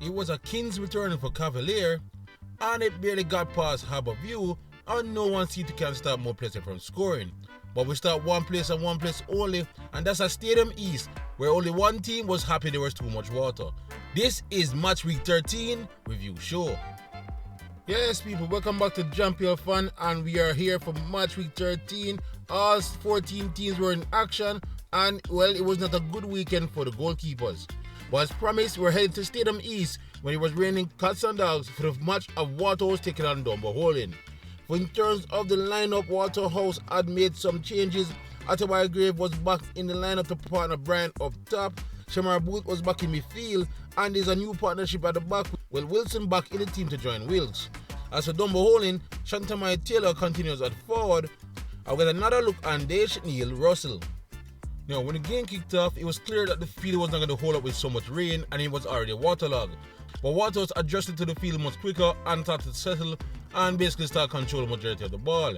It was a king's return for Cavalier, and it barely got past Harbour view, and no one seemed to can stop MoBay from scoring. But we start one place and one place only, and that's at Stadium East, where only one team was happy there was too much water. This is Match Week 13 review show. Yes, people, welcome back to Champion Fun, and we are here for Match Week 13. All 14 teams were in action, and well, it was not a good weekend for the goalkeepers. But as promised, we're headed to Stadium East when it was raining cats and dogs for the match of Waterhouse taking on Dunbeholden. For in terms of the lineup, Waterhouse had made some changes. Grave was back in the lineup to partner Brian up top. Shamar Booth was back in midfield, and there's a new partnership at the back with Wilson back in the team to join Wilkes. As for Dunbeholden, Shantamai Taylor continues at forward. I'll get another look on Dash Neil Russell. Now, when the game kicked off, it was clear that the field was not going to hold up with so much rain, and it was already waterlogged. But Waterhouse adjusted to the field much quicker and started to settle and basically start controlling the majority of the ball.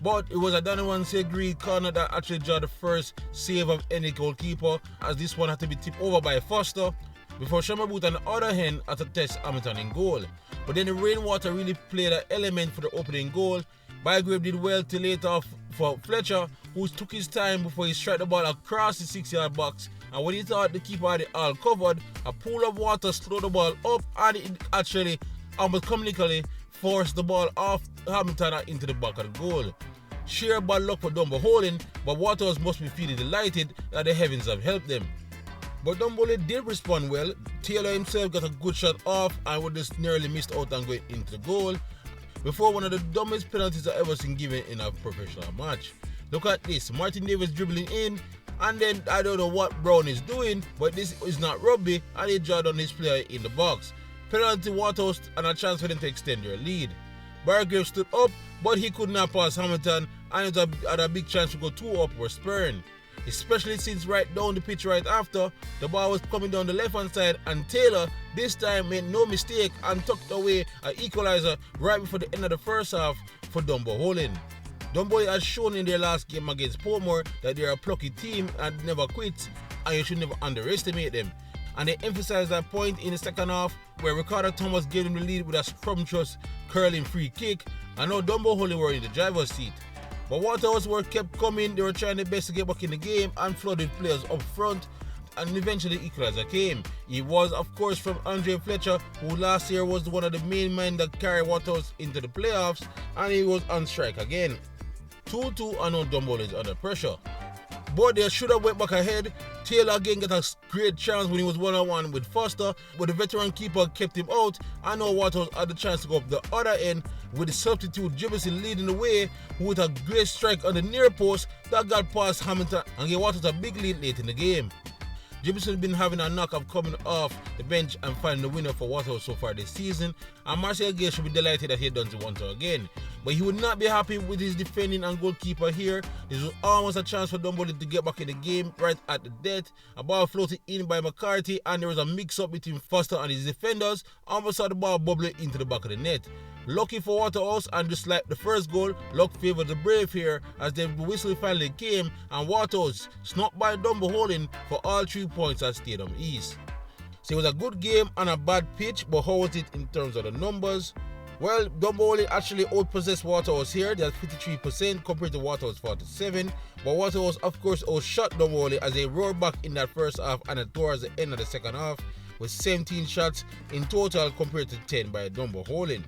But it was a Donovan Segri corner that actually drew the first save of any goalkeeper, as this one had to be tipped over by Foster before Shamar Booth on the other hand had to test Hamilton in goal. But then the rainwater really played an element for the opening goal. Bygrave did well to lay it off for Fletcher, who took his time before he struck the ball across the 6-yard box, and when he thought the keeper had it all covered, a pool of water slowed the ball up, and it actually almost comically forced the ball off Hamilton into the back of the goal. Sheer bad luck for Dunbeholden, but Waterhouse must be feeling delighted that the heavens have helped them. But Dunbeholden did respond well. Taylor himself got a good shot off and would just nearly missed out on going into the goal before one of the dumbest penalties I've ever seen given in a professional match. Look at this, Martin Davis dribbling in, and then I don't know what Brown is doing, but this is not rugby, and he jawed on his player in the box. Penalty Waterhouse and a chance for them to extend their lead. Bygrave stood up, but he could not pass Hamilton, and it had a big chance to go 2 up or spurring. Especially since right down the pitch right after, the ball was coming down the left hand side, and Taylor this time made no mistake and tucked away an equalizer right before the end of the first half for Dunbeholden. Dunbeholden has shown in their last game against Portmore that they are a plucky team and never quit, and you should never underestimate them. And they emphasized that point in the second half where Ricardo Thomas gave them the lead with a scrumptious curling free kick, and now Dunbeholden were in the driver's seat. But Waterhouse were kept coming, they were trying their best to get back in the game and flooded players up front, and eventually the equalizer came. It was of course from Andre Fletcher, who last year was one of the main men that carried Waterhouse into the playoffs, and he was on strike again. 2-2 and now Dunbeholden is under pressure. But they should have went back ahead. Taylor again got a great chance when he was one-on-one with Foster, but the veteran keeper kept him out, and now Waterhouse had the chance to go up the other end with the substitute Jefferson leading the way with a great strike on the near post that got past Hamilton and gave Waterhouse a big lead late in the game. Jefferson has been having a knock of coming off the bench and finding the winner for Waterhouse so far this season, and Marcel Gay should be delighted that he had done it once again. But he would not be happy with his defending and goalkeeper here. This was almost a chance for Dunbeholden to get back in the game right at the death. A ball floated in by McCarthy, and there was a mix-up between Foster and his defenders. Almost saw the ball bubbling into the back of the net. Lucky for Waterhouse, and just like the first goal, luck favored the Brave here as the whistle finally came, and Waterhouse snuck by Dunbeholden for all 3 points at Stadium East. So it was a good game on a bad pitch, but how was it in terms of the numbers? Well, Dunbeholden actually outpossessed Waterhouse here. They had 53% compared to Waterhouse 47%. But Waterhouse, of course, outshot Dunbeholden as they roared back in that first half and towards the end of the second half with 17 shots in total compared to 10 by Dunbeholden.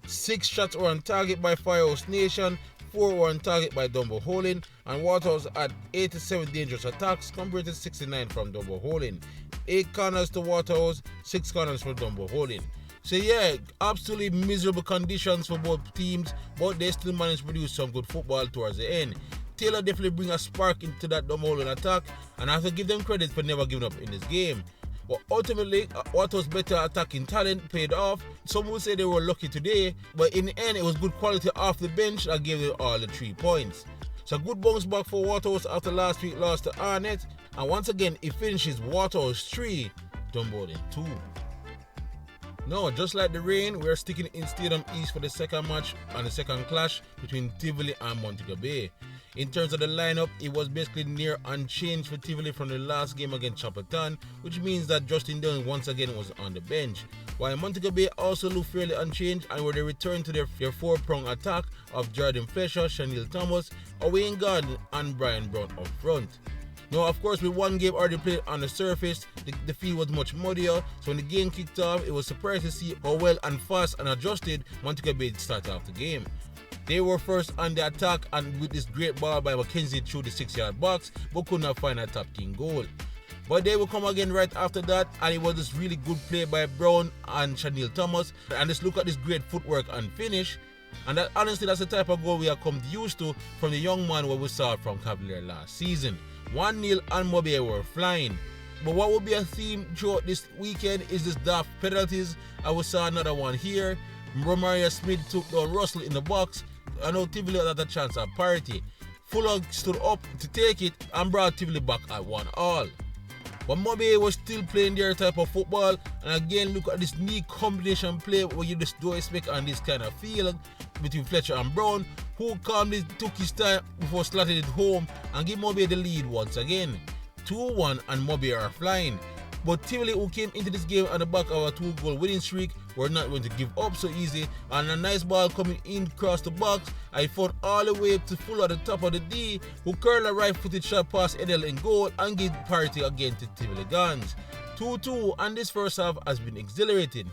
6 shots were on target by Firehouse Nation, 4 were on target by Dunbeholden, and Waterhouse had 87 dangerous attacks compared to 69 from Dunbeholden. 8 corners to Waterhouse, 6 corners for Dunbeholden. So yeah, absolutely miserable conditions for both teams, but they still managed to produce some good football towards the end. Taylor definitely bring a spark into that Dunbeholden attack, and I have to give them credit for never giving up in this game. But ultimately, Waterhouse's better attacking talent paid off. Some would say they were lucky today, but in the end, it was good quality off the bench that gave them all the 3 points. So good bounce back for Waterhouse after last week loss to Arnett, and once again, it finishes Waterhouse 3, Dunbeholden 2. Now, just like the rain, we are sticking in Stadium East for the second match and the second clash between Tivoli and Montego Bay. In terms of the lineup, it was basically near unchanged for Tivoli from the last game against Chapleton, which means that Justin Dunn once again was on the bench. While Montego Bay also looked fairly unchanged and where they returned to their four-prong attack of Jordan Fletcher, Chanel Thomas, Owain Gordon and Brian Brown up front. Now, of course, with one game already played on the surface, the field was much muddier, so when the game kicked off, it was surprising to see how well and fast and adjusted Montego Bay started off the game. They were first on the attack and with this great ball by Mackenzie through the 6-yard box, but could not find a top team goal. But they will come again right after that, and it was this really good play by Brown and Chanel Thomas, and just look at this great footwork and finish. And that honestly, that's the type of goal we have come used to from the young man what we saw from Cavalier last season. 1-0 and MoBay were flying. But what will be a theme throughout this weekend is this daft penalties. I will saw another one here. Romaria Smith took down Russell in the box. I know Tivoli had a chance at parity. Fuller stood up to take it and brought Tivoli back at 1-1. But MoBay was still playing their type of football, and again look at this neat combination play where you just don't expect on this kind of field between Fletcher and Brown, who calmly took his time before slotting it home and give MoBay the lead once again. 2-1 and MoBay are flying. But Tivoli, who came into this game on the back of a 2-goal winning streak, were not going to give up so easy, and a nice ball coming in across the box. I found all the way to Fuller at the top of the D, who curled a right-footed shot past Edel in goal and gave parity again to Tivoli Guns. 2-2, and this first half has been exhilarating.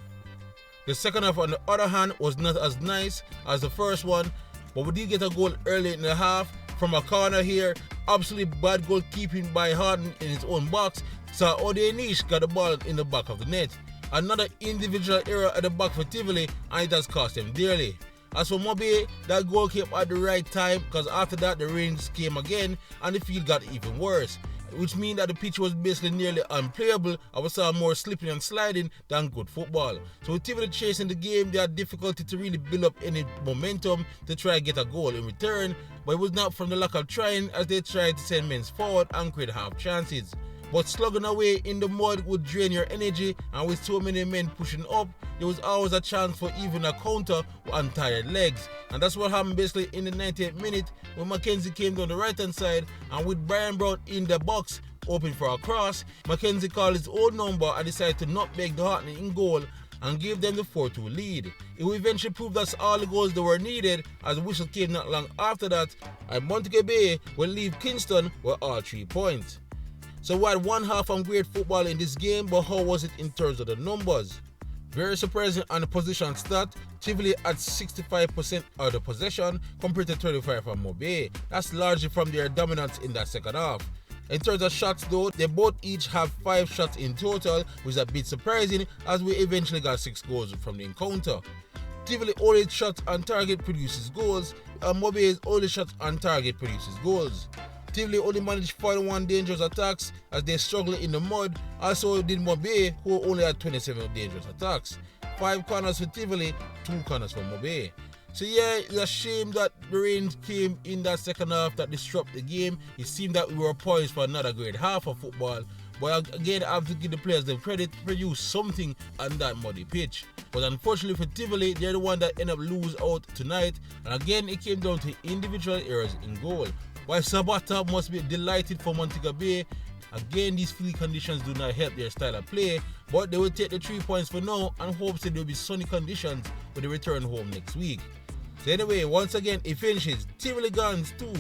The second half, on the other hand, was not as nice as the first one, but we did get a goal early in the half from a corner here. Absolutely bad goalkeeping by Harden in his own box. So Odenish got the ball in the back of the net. Another individual error at the back for Tivoli, and it has cost them dearly. As for MoBay, that goal came at the right time, because after that the rains came again and the field got even worse, which means that the pitch was basically nearly unplayable. I saw more slipping and sliding than good football. So with Tivoli chasing the game, they had difficulty to really build up any momentum to try and get a goal in return, but it was not from the lack of trying, as they tried to send men forward and create half chances. But slugging away in the mud would drain your energy, and with so many men pushing up, there was always a chance for even a counter on tired legs. And that's what happened basically in the 98th minute when Mackenzie came down the right hand side, and with Brian Brown in the box open for a cross, Mackenzie called his own number and decided to nutmeg the Hartnett in goal and gave them the 4-2 lead. It will eventually prove that's all the goals that were needed, as the whistle came not long after that, and Montego Bay will leave Kingston with all 3 points. So we had one half on great football in this game, but how was it in terms of the numbers? Very surprising on the possession stat. Tivoli at 65% of the possession compared to 35% from MoBay. That's largely from their dominance in that second half. In terms of shots though, they both each have 5 shots in total, which is a bit surprising as we eventually got 6 goals from the encounter. Tivoli only shots on target produces goals, and MoBay's only shots on target produces goals. Tivoli only managed 41 dangerous attacks as they struggled in the mud, also did MoBay, who only had 27 dangerous attacks. 5 corners for Tivoli, 2 corners for MoBay. So yeah, it's a shame that the rain came in that second half that disrupted the game. It seemed that we were poised for another great half of football, but again I have to give the players the credit to produce something on that muddy pitch. But unfortunately for Tivoli, they're the one that ended up lose out tonight, and again it came down to individual errors in goal. While Sabata must be delighted for Montego Bay, again these field conditions do not help their style of play, but they will take the 3 points for now and hopes that there will be sunny conditions when they return home next week. So anyway, once again it finishes Tivoli Guns 2,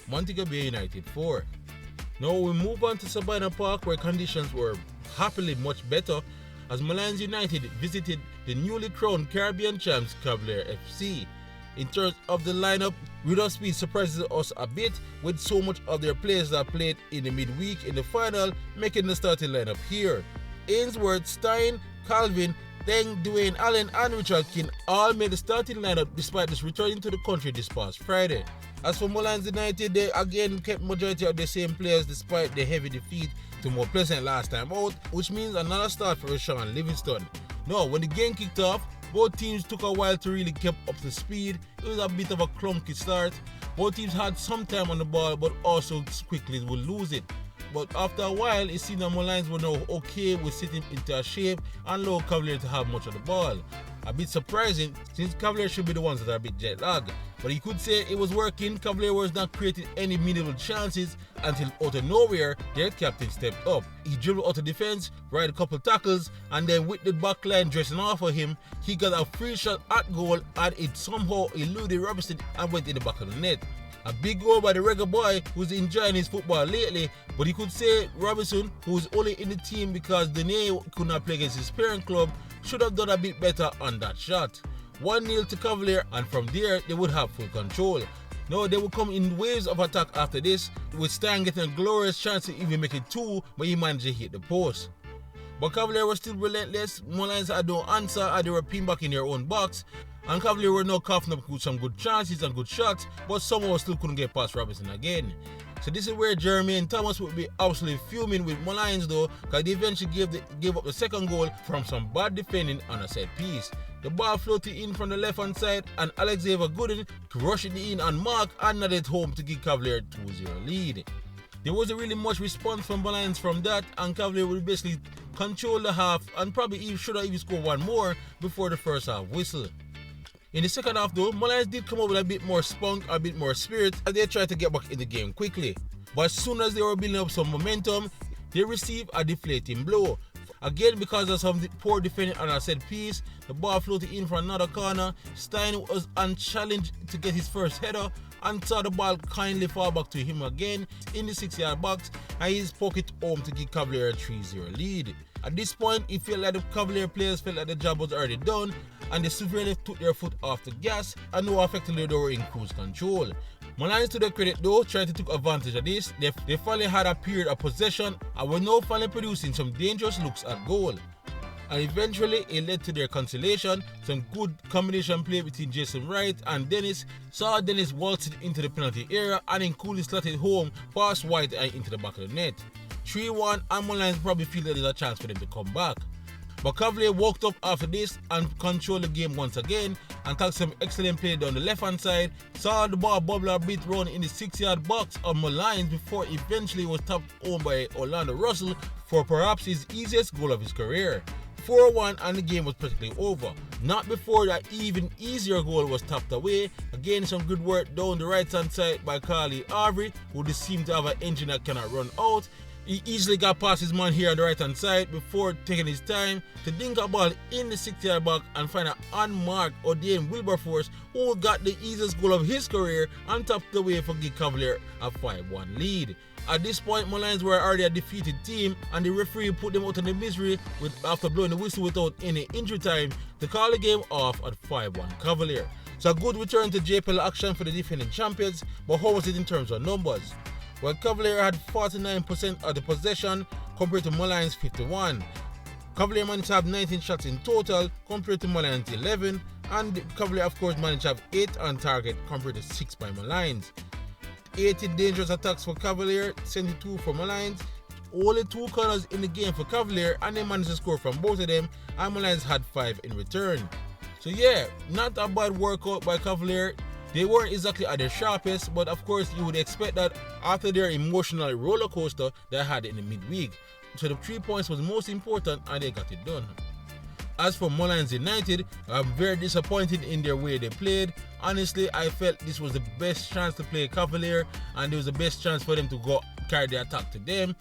Montego Bay United 4. Now we move on to Sabina Park, where conditions were happily much better as Molynes United visited the newly crowned Caribbean champs Cavalier FC. In terms of the lineup, Relive Speed surprises us a bit with so much of their players that played in the midweek in the final making the starting lineup here. Ainsworth, Stein, Calvin, Deng, Dwayne Allen and Richard King all made the starting lineup despite this returning to the country this past Friday. As for Molynes United, they again kept majority of the same players despite the heavy defeat to More Pleasant last time out, which means another start for Rashawn Livingston. Now, when the game kicked off, both teams took a while to really get up to speed. It was a bit of a clunky start. Both teams had some time on the ball, but also quickly would lose it. But after a while, it seemed that Molynes were now okay with sitting into a shape and allowed Cavalier to have much of the ball. A bit surprising since Cavalier should be the ones that are a bit jet lagged. But you could say it was working. Cavalier was not creating any meaningful chances until out of nowhere their captain stepped up. He dribbled out of defense, right a couple tackles, and then with the back line dressing off of him, he got a free shot at goal and it somehow eluded Robinson and went in the back of the net. A big goal by the reggae boy who's enjoying his football lately, but you could say Robinson, who's only in the team because Dene could not play against his parent club, should have done a bit better on that shot. 1-0 to Cavalier, and from there they would have full control. Now they would come in waves of attack after this, with Stein getting a glorious chance to even make it 2, but he managed to hit the post. But Cavalier was still relentless. Molynes had no answer and they were pinned back in their own box. And Cavalier were now coughing up with some good chances and good shots, but somehow still couldn't get past Robinson again. So this is where Jermaine Thomas would be absolutely fuming with Molynes though, because they eventually gave up the second goal from some bad defending on a set piece. The ball floated in from the left hand side and Alexander Gooden rushed it in on mark and nodded home to give Cavalier 2-0 lead. There wasn't really much response from Molynes from that, and Cavalier would basically control the half and probably should have even scored one more before the first half whistle. In the second half though, Molynes did come up with a bit more spunk, a bit more spirit as they tried to get back in the game quickly. But as soon as they were building up some momentum, they received a deflating blow. Again, because of some poor defending on a set piece, the ball floated in from another corner. Stein was unchallenged to get his first header and saw the ball kindly fall back to him again in the 6-yard box, and he poked it home to give Cavalier a 3-0 lead. At this point, it felt like the Cavalier players felt like the job was already done, and they severely took their foot off the gas and now effectively they were in cruise control. Molynes, to their credit though, tried to take advantage of this. They finally had a period of possession and were now finally producing some dangerous looks at goal. And eventually it led to their consolation. Some good combination play between Jason Wright and Dennis saw Dennis waltzed into the penalty area and then coolly slotted home past White and into the back of the net. 3-1, and Molynes probably feel that there's a chance for them to come back. But Cavalier walked up after this and controlled the game once again and took some excellent play down the left hand side, saw the ball bubble a bit round in the 6-yard box of Molynes before eventually was tapped home by Orlando Russell for perhaps his easiest goal of his career. 4-1, and the game was practically over. Not before that even easier goal was tapped away. Again, some good work down the right hand side by Carly Harbour, who just seemed to have an engine that cannot run out. He easily got past his man here on the right hand side before taking his time to dink a ball in the 6-yard box and find an unmarked O'Dane Wilberforce, who got the easiest goal of his career and tapped the way for give Cavalier a 5-1 lead. At this point, Molynes were already a defeated team and the referee put them out of the misery after blowing the whistle without any injury time to call the game off at 5-1 Cavalier. So a good return to JPL action for the defending champions, but how was it in terms of numbers? Well, Cavalier had 49% of the possession compared to Molynes 51. Cavalier managed to have 19 shots in total compared to Molynes 11, and Cavalier of course managed to have 8 on target compared to 6 by Molynes. 80 dangerous attacks for Cavalier, 72 for Molynes. Only 2 corners in the game for Cavalier, and they managed to score from both of them, and Molynes had 5 in return. So yeah, not a bad workout by Cavalier. They weren't exactly at their sharpest, but of course you would expect that after their emotional roller coaster they had in the midweek. So the 3 points was most important and they got it done. As for Molynes United, I'm very disappointed in their way they played. Honestly, I felt this was the best chance to play Cavalier and it was the best chance for them to go carry the attack to them.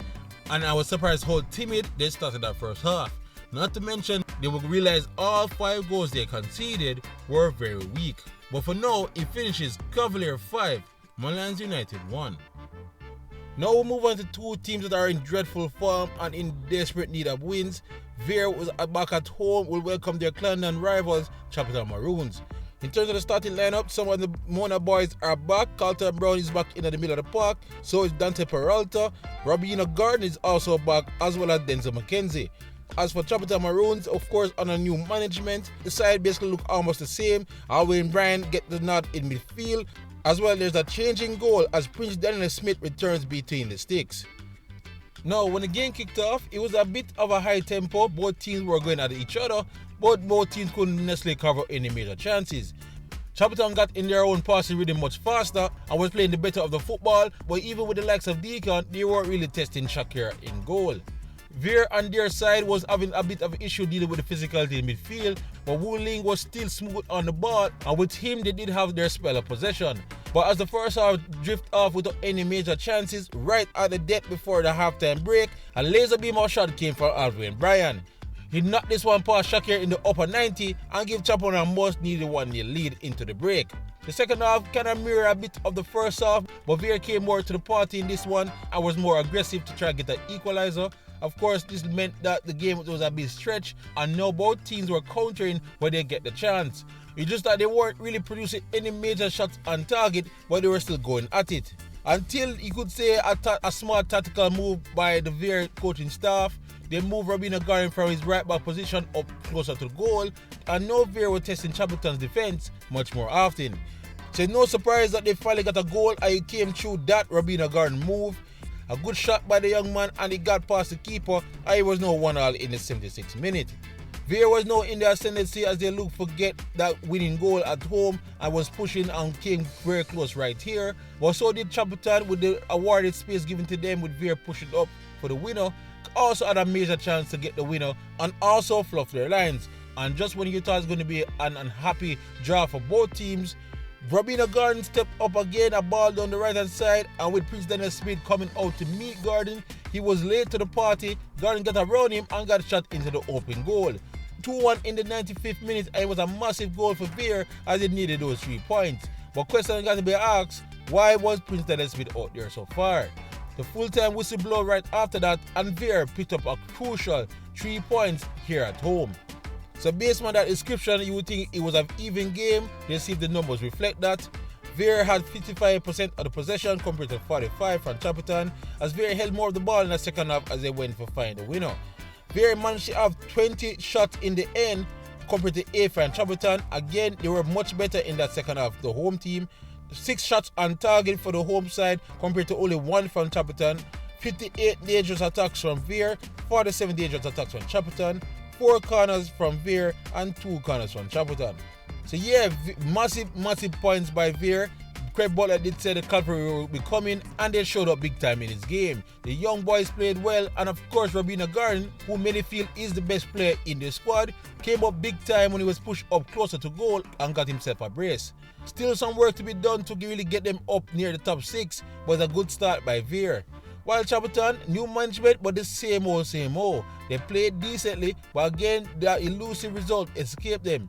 And I was surprised how timid they started that first half. Not to mention, they would realize all 5 goals they conceded were very weak. But for now, it finishes Cavalier 5, Molynes United 1. Now we'll move on to 2 teams that are in dreadful form and in desperate need of wins. Vere was back at home, will welcome their Clarendon rivals, Chapleton Maroons. In terms of the starting lineup, some of the Mona boys are back. Carlton Brown is back in the middle of the park, so is Dante Peralta. Robina Gordon is also back, as well as Denzel McKenzie. As for Chapleton Maroons, of course, under new management, the side basically look almost the same. Alwyn Bryan get the nod in midfield. As well, there's a changing goal as Prince Daniel Smith returns between the sticks. Now, when the game kicked off, it was a bit of a high tempo. Both teams were going at each other, but both teams couldn't necessarily cover any major chances. Chapleton got in their own passing rhythm much faster and was playing the better of the football, but even with the likes of Deacon, they weren't really testing Shakir in goal. Vere on their side was having a bit of an issue dealing with the physicality in midfield, but Molynes was still smooth on the ball, and with him they did have their spell of possession. But as the first half drift off without any major chances, right at the death before the halftime break, a laser beam of shot came from Alvin Bryan. He knocked this one past Shakir in the upper 90 and gave Chapleton a much needed 1-0 lead into the break. The second half kind of mirrored a bit of the first half, but Vere came more to the party in this one and was more aggressive to try and get an equalizer. Of course, this meant that the game was a bit stretched, and now both teams were countering when they get the chance. It's just that they weren't really producing any major shots on target, but they were still going at it. Until you could say a smart tactical move by the Vere coaching staff. They moved Robina Garden from his right back position up closer to the goal, and now Vere were testing Chapleton's defence much more often. So no surprise that they finally got a goal, and it came through that Robina Garden move. A good shot by the young man, and it got past the keeper, and it was now 1-1 in the 76th minute. Vere was now in the ascendancy as they looked to get that winning goal at home and was pushing and came very close right here. But so did Chapleton with the awarded space given to them, with Vere pushing up for the winner. Also had a major chance to get the winner and also fluff their lines. And just when you thought it was going to be an unhappy draw for both teams, Robina Garden stepped up again, a ball down the right hand side, and with Prince Daniel Smith coming out to meet Garden, he was late to the party. Garden got around him and got shot into the open goal. 2-1 in the 95th minute, and it was a massive goal for Vere as it needed those 3 points. But question got to be asked, why was Prince Daniel Smith out there so far? The full-time whistle blew right after that, and Vere picked up a crucial 3 points here at home. So based on that description, you would think it was an even game. Let's see if the numbers reflect that. Vere had 55% of the possession compared to 45% from Chapleton, as Vere held more of the ball in the second half as they went for find the winner. Vere managed to have 20 shots in the end compared to 8 from Chapleton. Again, they were much better in that second half, the home team. 6 shots on target for the home side compared to only 1 from Chapleton. 58 dangerous attacks from Vere, 47 dangerous attacks from Chapleton, 4 corners from Vere and 2 corners from Chapleton. So yeah, massive points by Vere. Craig Butler did say the cavalry will be coming, and they showed up big time in this game. The young boys played well, and of course Robina Garden, who many feel is the best player in the squad, came up big time when he was pushed up closer to goal and got himself a brace. Still some work to be done to really get them up near the top 6, but a good start by Vere. While Chapleton, new management, but the same old. They played decently, but again, that elusive result escaped them.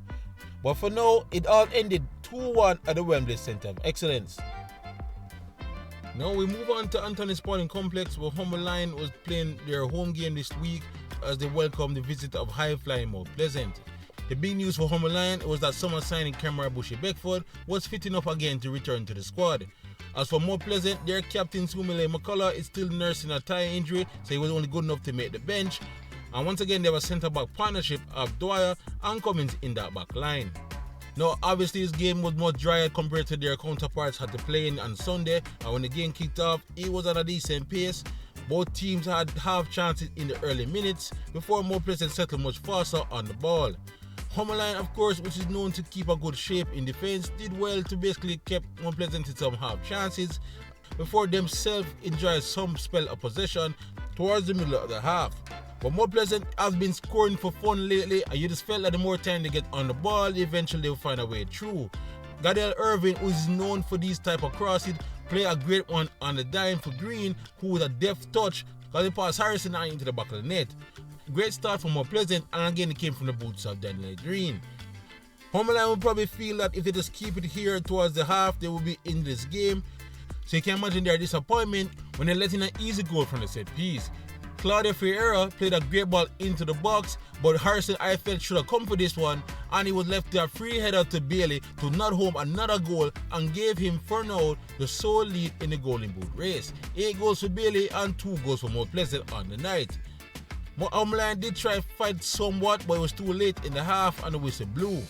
But for now, it all ended 2-1 at the Wembley Centre of Excellence. Now we move on to Anthony Sporting Complex, where Molynes was playing their home game this week as they welcomed the visit of high-flying Mount Pleasant. The big news for Molynes was that summer signing Cameron Bushy-Beckford was fitting up again to return to the squad. As for Mount Pleasant, their captain Sumile McCullough is still nursing a thigh injury, so he was only good enough to make the bench. And once again, they have a centre-back partnership of Dwyer and Cummins in that back line. Now, obviously, this game was much drier compared to their counterparts had to play in on Sunday, and when the game kicked off, it was at a decent pace. Both teams had half chances in the early minutes before Mount Pleasant settled much faster on the ball. Molynes, of course, which is known to keep a good shape in defence, did well to basically keep Mount Pleasant in some half chances before themselves enjoyed some spell of possession towards the middle of the half. But Mount Pleasant has been scoring for fun lately, and you just felt that the more time they get on the ball, eventually they'll find a way through. Gadiel Irving, who is known for these type of crosses, played a great one on the dime for Green, who with a deft touch got it past Harrison and into the back of the net. Great start from Mount Pleasant, and again it came from the boots of Daniel Green. Molynes will probably feel that if they just keep it here towards the half, they will be in this game. So you can imagine their disappointment when they let in an easy goal from the set piece. Claudio Ferreira played a great ball into the box, but Harrison I felt should have come for this one, and he was left a free header to Bailey to nut home another goal and gave him for now the sole lead in the Golden Boot race. 8 goals for Bailey and 2 goals for Mount Pleasant on the night. Molynes did try to fight somewhat, but it was too late in the half and the whistle blew.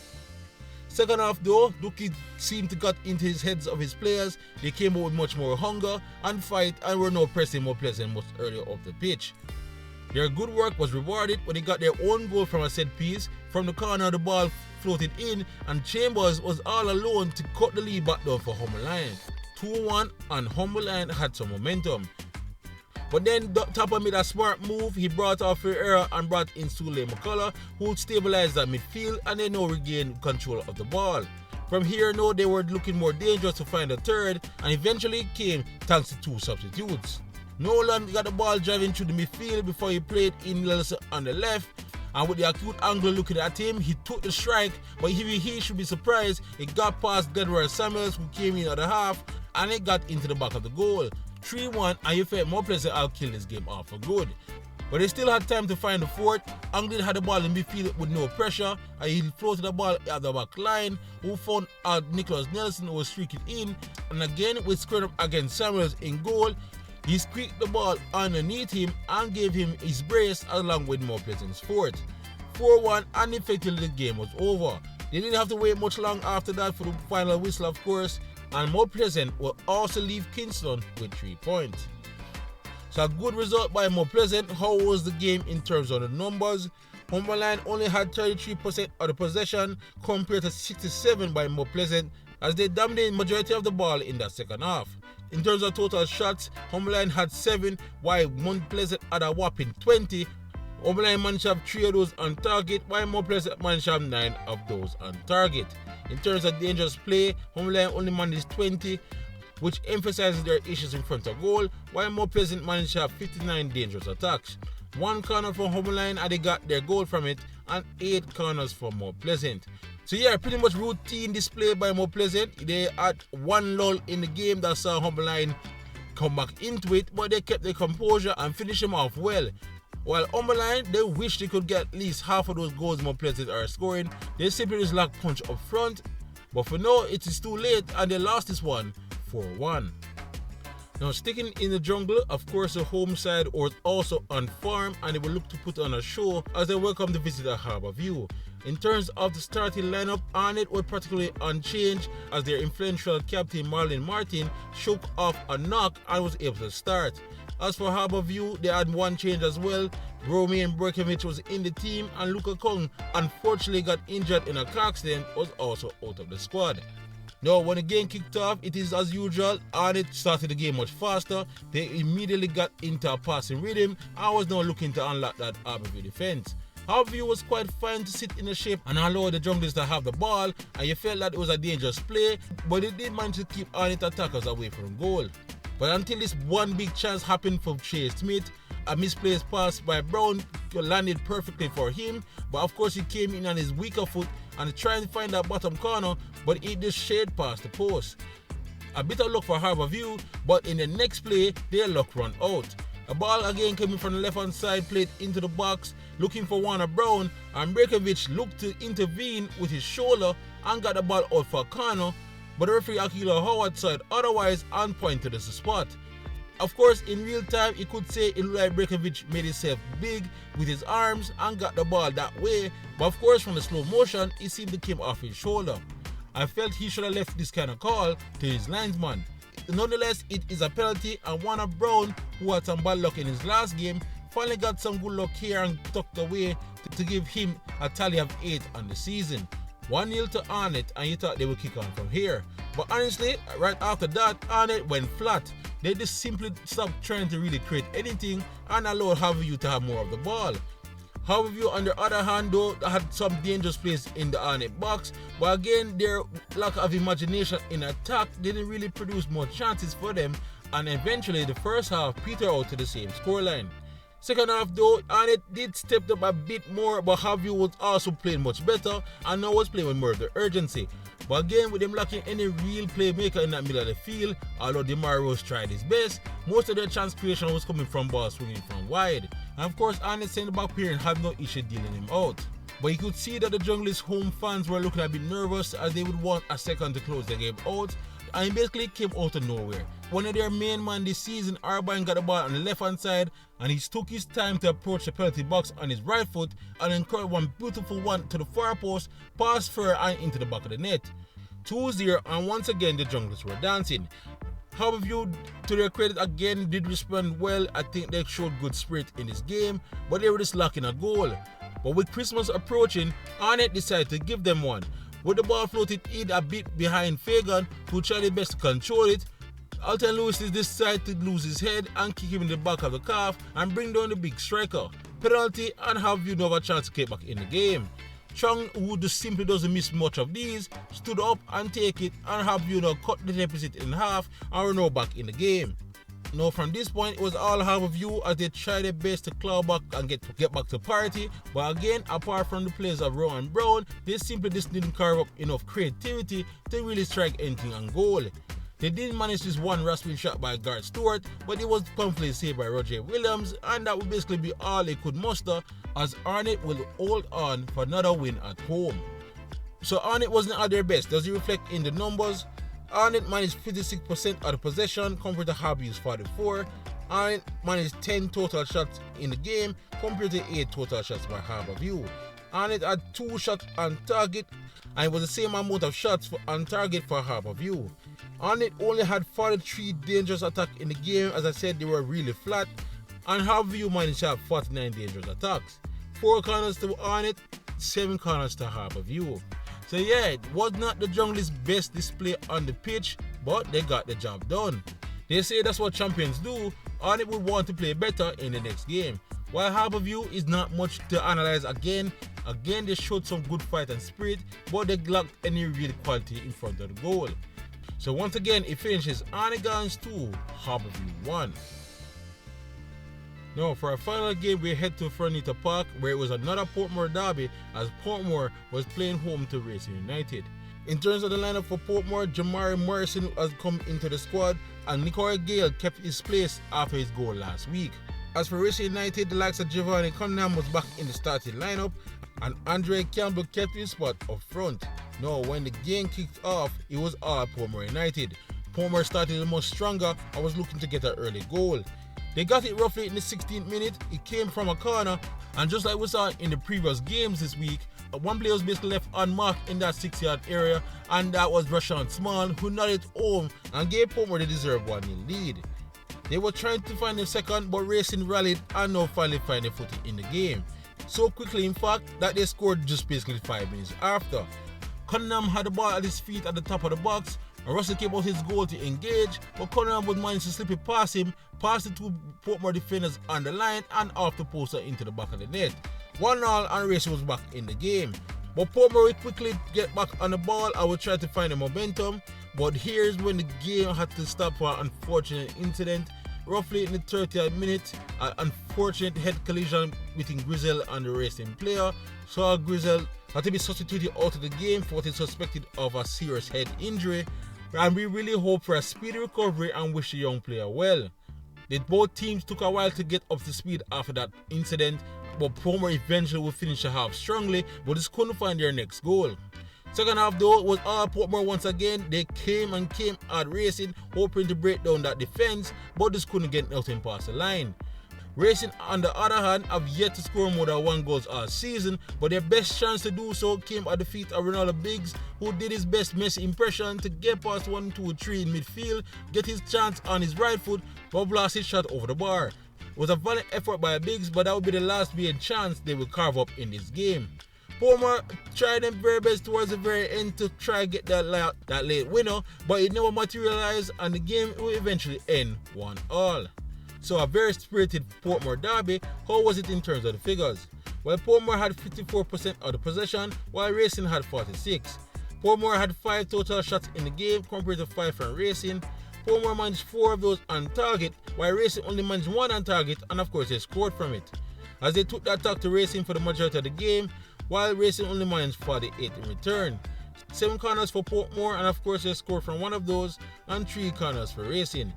Second half though, Duki seemed to got into his heads of his players. They came out with much more hunger and fight and were now pressing Mount Pleasant much earlier off the pitch. Their good work was rewarded when they got their own goal from a set piece. From the corner, the ball floated in and Chambers was all alone to cut the lead back down for Molynes. 2-1 and Molynes had some momentum. But then Topper made a smart move. He brought off Vere and brought in Sule McCullough, who stabilized that midfield, and they now regained control of the ball. From here now they were looking more dangerous to find a third, and eventually came thanks to 2 substitutes. Nolan got the ball driving through the midfield before he played in Nelson on the left, and with the acute angle looking at him, he took the strike, but he should be surprised. It got past Delroy Samuels, who came in at the half, and it got into the back of the goal. 3-1, and you felt more pleasant I'll kill this game off for good. But they still had time to find the fourth. Anglin had the ball in midfield with no pressure, and he floated the ball at the back line, who found out Nicholas Nelson, who was streaking in, and again with squared up against Samuels in goal. He squeaked the ball underneath him and gave him his brace along with More Pleasant's fourth. 4-1, and effectively the game was over. They didn't have to wait much long after that for the final whistle, of course, and More Pleasant will also leave Kingston with 3 points. So a good result by More Pleasant. How was the game in terms of the numbers? Molynes only had 33% of the possession compared to 67% by More Pleasant, as they dominated the majority of the ball in that second half. In terms of total shots, Molynes had 7, while More Pleasant had a whopping 20. Molynes managed to have 3 of those on target, while More Pleasant managed to have 9 of those on target. In terms of dangerous play, Molynes only managed 20, which emphasizes their issues in front of goal, while More Pleasant managed to have 59 dangerous attacks. 1 corner from Molynes, and they got their goal from it, and 8 corners for More Pleasant. So yeah, pretty much routine display by More Pleasant. They had 1 lull in the game that saw Molynes come back into it, but they kept their composure and finished them off well. While Molynes, they wish they could get at least half of those goals More Pleasant are scoring. They simply just lack punch up front, but for now it is too late, and they lost this one 4-1. Now sticking in the jungle, of course the home side was also on farm, and they will look to put on a show as they welcome the visitor Harbour View. In terms of the starting lineup, Arnett was practically unchanged as their influential captain Marlon Martin shook off a knock and was able to start. As for Harbour View, they had 1 change as well. Romain Berkovic was in the team, and Luca Kung, unfortunately got injured in a car accident, was also out of the squad. Now, when the game kicked off, it is as usual, Arnett started the game much faster. They immediately got into a passing rhythm and was now looking to unlock that Harbour View defense. Harbour View was quite fine to sit in the shape and allow the junglers to have the ball, and you felt that it was a dangerous play, but it did manage to keep Arnett attackers away from goal. But until this one big chance happened for Chase Smith, a misplaced pass by Brown landed perfectly for him, but of course he came in on his weaker foot and tried to find that bottom corner, but it just shade past the post. A bit of luck for Harbour View, but in the next play, their luck ran out. A ball again coming from the left hand side, played into the box, looking for Warner Brown, and Berkovic looked to intervene with his shoulder and got the ball out for a corner, but the referee Akila Howard saw it otherwise and pointed us the spot. Of course, in real time, you could say it looked like Berkovic made himself big with his arms and got the ball that way, but of course from the slow motion, it seemed to come off his shoulder. I felt he should have left this kind of call to his linesman. Nonetheless, it is a penalty, and Warner Brown, who had some bad luck in his last game, finally got some good luck here and tucked away to give him a tally of 8 on the season. 1-0 to Arnett, and you thought they would kick on from here. But honestly, right after that, Arnett went flat. They just simply stopped trying to really create anything and allowed Harbour View to have more of the ball. Harbour View, on the other hand, though, had some dangerous plays in the Arnett box, but again, their lack of imagination in attack didn't really produce more chances for them, and eventually the first half petered out to the same scoreline. Second half though, Arnett did step up a bit more, but Harbour View was also playing much better and now was playing with more of the urgency. But again, with them lacking any real playmaker in that middle of the field, although Demar Rose tried his best, most of their chance creation was coming from balls swinging from wide. And of course, Arnett centre back pairing had no issue dealing him out. But you could see that the Junglers' home fans were looking a bit nervous as they would want a second to close the game out, and it basically came out of nowhere. One of their main man this season, Harbour, got the ball on the left hand side, and he took his time to approach the penalty box on his right foot and then curled one beautiful one to the far post, past Vere and into the back of the net. 2-0, and once again the Junglers were dancing. Harbour View, to their credit, again did respond well. I think they showed good spirit in this game, but they were just lacking a goal. But with Christmas approaching, Arnett decided to give them one. With the ball floated in a bit behind Fagan, who tried his best to control it. Alton Lewis decided to lose his head and kick him in the back of the calf and bring down the big striker. Penalty, and Harbour no have a chance to get back in the game. Chung, who just simply doesn't miss much of these, stood up and take it, and Harbour cut the deficit in half and were now back in the game. Now from this point, it was all Harbour as they tried their best to claw back and get back to parity, but again, apart from the players of Rowe and Brown, they simply just didn't carve up enough creativity to really strike anything on goal. They did manage this one rasping shot by Gareth Stewart, but it was comfortably saved by Roger Williams, and that would basically be all they could muster, as Arnett will hold on for another win at home. So Arnett wasn't at their best. Does it reflect in the numbers? Arnett managed 56% of the possession compared to Harbour's 44. Arnett managed 10 total shots in the game compared to 8 total shots by Harbour. Arnett had 2 shots on target, and it was the same amount of shots on target for Harbour. Arnett only had 43 dangerous attacks in the game. As I said, they were really flat, and Harbour managed to have 49 dangerous attacks. 4 corners to Arnett, 7 corners to Harbour. So yeah, it was not the Junglers' best display on the pitch, but they got the job done. They say that's what champions do. Arnett would want to play better in the next game. While Harbour is not much to analyze again, they showed some good fight and spirit, but they lacked any real quality in front of the goal. So once again, it finishes Arnett 2, Harbour 1. Now for our final game, we head to Fernita Park, where it was another Portmore derby, as Portmore was playing home to Racing United. In terms of the lineup for Portmore, Jamari Morrison has come into the squad, and Nicoy Gale kept his place after his goal last week. As for Racing United, the likes of Giovanni Cunningham was back in the starting lineup, and Andre Campbell kept his spot up front. Now when the game kicked off, it was all Portmore United. Portmore started the most stronger and was looking to get an early goal. They got it roughly in the 16th minute. It came from a corner, and just like we saw in the previous games this week, one player was basically left unmarked in that 6-yard area, and that was Rashawn Small, who nodded home and gave Portmore the deserved 1-0 lead. They were trying to find a second, but Racing rallied and now finally find a footing in the game. So quickly, in fact, that they scored just basically 5 minutes after. Cunningham had the ball at his feet at the top of the box, and Russell came out his goal to engage, but Cunningham would manage to slip it past him, past the 2 Portmore defenders on the line and off the post into the back of the net. 1-0, and Racing was back in the game. But Portmore would quickly get back on the ball and would try to find the momentum, but here's when the game had to stop for an unfortunate incident. Roughly in the 30th minute, an unfortunate head collision between Grizel and the Racing player, so Grizel had to be substituted out of the game for what is suspected of a serious head injury, and we really hope for a speedy recovery and wish the young player well. Both teams took a while to get up to speed after that incident, but Portmore eventually would finish the half strongly, but just couldn't find their next goal. Second half though was all Portmore once again. They came at Racing, hoping to break down that defense, but just couldn't get nothing past the line. Racing, on the other hand, have yet to score more than 1 goal all season, but their best chance to do so came at the feet of Ronaldo Biggs, who did his best Messi impression to get past 1, 2, 3 in midfield, get his chance on his right foot, but blast his shot over the bar. It was a valiant effort by Biggs, but that would be the last big chance they will carve up in this game. Portmore tried their very best towards the very end to try get that late winner, but it never materialized, and the game will eventually end 1-1. So a very spirited Portmore derby. How was it in terms of the figures? Well, Portmore had 54% of the possession, while Racing had 46%. Portmore had 5 total shots in the game compared to 5 from Racing. Portmore managed 4 of those on target, while Racing only managed 1 on target, and of course they scored from it, as they took the attack to Racing for the majority of the game, while Racing only managed 48 in return. 7 corners for Portmore, and of course they scored from 1 of those, and 3 corners for Racing.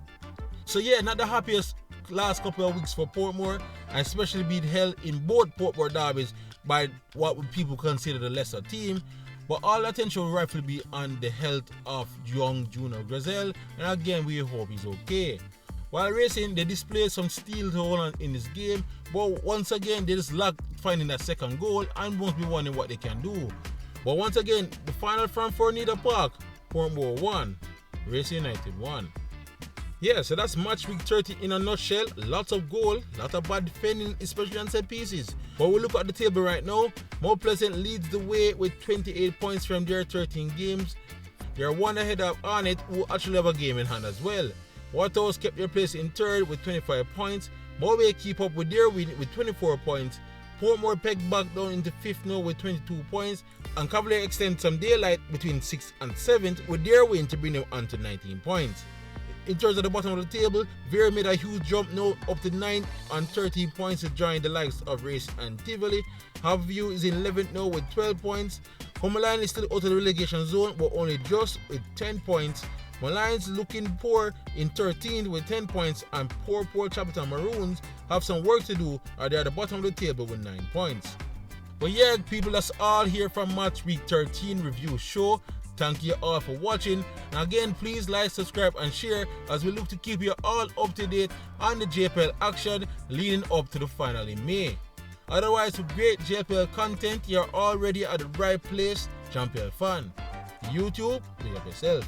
So yeah, not the happiest last couple of weeks for Portmore, and especially being held in both Portmore derbies by what people consider the lesser team. But all attention will rightfully be on the health of young Junior Grizel, and again we hope he's okay. While Racing, they displayed some steel to hold on in this game, but once again they just lacked finding that second goal and won't be wondering what they can do. But once again, the final from Fernita Park, Portmore 1, Racing United 1. Yeah, so that's match week 30 in a nutshell. Lots of goal, lots of bad defending, especially on set pieces. But we look at the table right now. Mount Pleasant leads the way with 28 points from their 13 games. They're 1 ahead of Arnett, who actually have a game in hand as well. Waterhouse kept their place in third with 25 points. MoBay keep up with their win with 24 points. Portmore pegged back down into 5th now with 22 points. And Cavalier extend some daylight between 6th and 7th with their win to bring them on to 19 points. In terms of the bottom of the table, Vere made a huge jump now up to 9th on 13 points to join the likes of Race and Tivoli. Harbour is in 11th now with 12 points. Molynes is still out of the relegation zone but only just with 10 points. Molynes looking poor in 13th with 10 points, and poor Chapleton Maroons have some work to do as they are at the bottom of the table with 9 points. But yeah people, that's all here from Match Week 13 review show. Thank you all for watching, and again please like, subscribe and share as we look to keep you all up to date on the JPL action leading up to the final in May. Otherwise, for great JPL content, you're already at the right place, Champion fan. YouTube, pick up yourself.